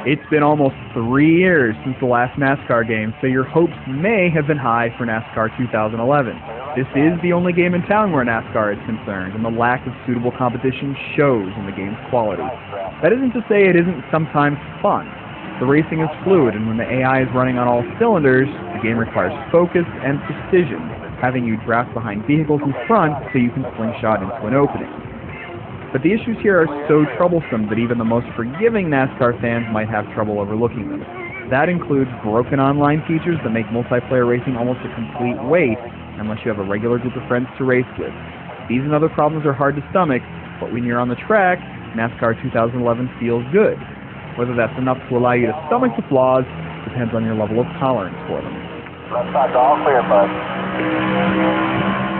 It's been almost 3 years since the last NASCAR game, so your hopes may have been high for NASCAR 2011. This is the only game in town where NASCAR is concerned, and the lack of suitable competition shows in the game's quality. That isn't to say it isn't sometimes fun. The racing is fluid, and when the AI is running on all cylinders, the game requires focus and precision, having you draft behind vehicles in front so you can slingshot into an opening. But the issues here are so troublesome that even the most forgiving NASCAR fans might have trouble overlooking them. That includes broken online features that make multiplayer racing almost a complete waste unless you have a regular group of friends to race with. These and other problems are hard to stomach, but when you're on the track, NASCAR 2011 feels good. Whether that's enough to allow you to stomach the flaws depends on your level of tolerance for them. All clear, bud.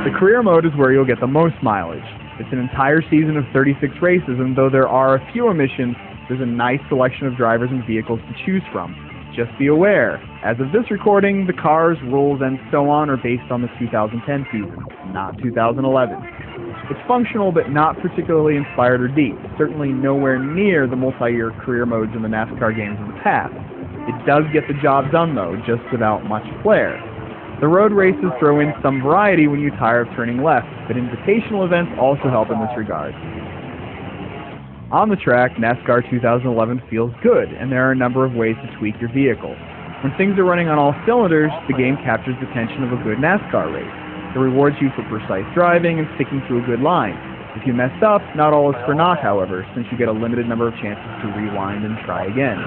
The career mode is where you'll get the most mileage. It's an entire season of 36 races, and though there are a few omissions, there's a nice selection of drivers and vehicles to choose from. Just be aware, as of this recording, the cars, rules, and so on are based on the 2010 season, not 2011. It's functional, but not particularly inspired or deep, certainly nowhere near the multi-year career modes in the NASCAR games of the past. It does get the job done, though, just without much flair. The road races throw in some variety when you tire of turning left, but invitational events also help in this regard. On the track, NASCAR 2011 feels good, and there are a number of ways to tweak your vehicle. When things are running on all cylinders, the game captures the tension of a good NASCAR race. It rewards you for precise driving and sticking to a good line. If you mess up, not all is for naught, however, since you get a limited number of chances to rewind and try again.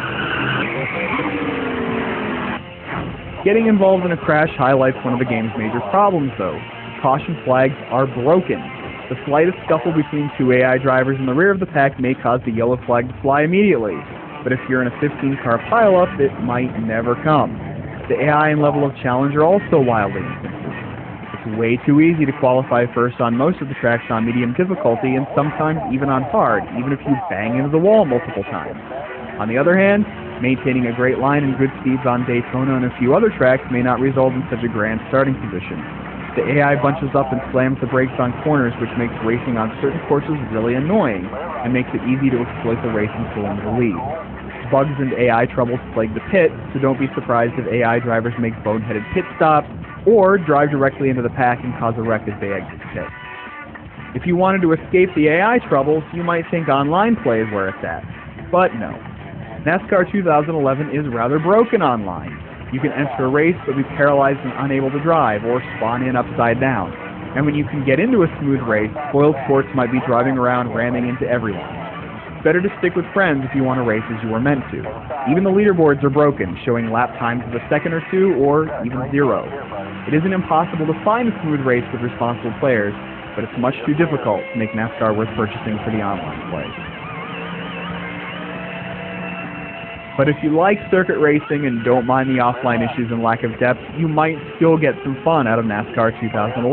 Getting involved in a crash highlights one of the game's major problems, though. Caution flags are broken. The slightest scuffle between two AI drivers in the rear of the pack may cause the yellow flag to fly immediately, but if you're in a 15-car pileup, it might never come. The AI and level of challenge are also wildly inconsistent. It's way too easy to qualify first on most of the tracks on medium difficulty, and sometimes even on hard, even if you bang into the wall multiple times. On the other hand, maintaining a great line and good speeds on Daytona and a few other tracks may not result in such a grand starting position. The AI bunches up and slams the brakes on corners, which makes racing on certain courses really annoying, and makes it easy to exploit the race and pull into the lead. Bugs and AI troubles plague the pit, so don't be surprised if AI drivers make boneheaded pit stops, or drive directly into the pack and cause a wreck as they exit the pit. If you wanted to escape the AI troubles, you might think online play is where it's at, but no. NASCAR 2011 is rather broken online. You can enter a race but be paralyzed and unable to drive, or spawn in upside down. And when you can get into a smooth race, spoiled sports might be driving around ramming into everyone. It's better to stick with friends if you want to race as you were meant to. Even the leaderboards are broken, showing lap times of a second or two, or even 0. It isn't impossible to find a smooth race with responsible players, but it's much too difficult to make NASCAR worth purchasing for the online play. But if you like circuit racing and don't mind the offline issues and lack of depth, you might still get some fun out of NASCAR 2011.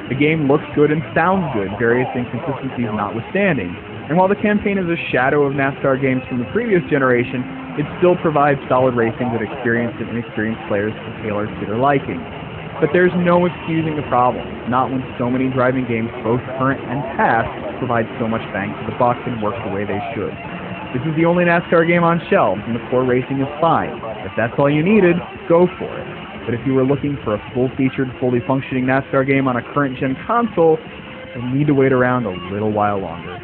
The game looks good and sounds good, various inconsistencies notwithstanding. And while the campaign is a shadow of NASCAR games from the previous generation, it still provides solid racing that experienced and inexperienced players can tailor to their liking. But there's no excusing the problem, not when so many driving games, both current and past, provide so much bang for the buck and work the way they should. This is the only NASCAR game on shelves, and the core racing is fine. If that's all you needed, go for it. But if you were looking for a full-featured, fully functioning NASCAR game on a current-gen console, you'll need to wait around a little while longer.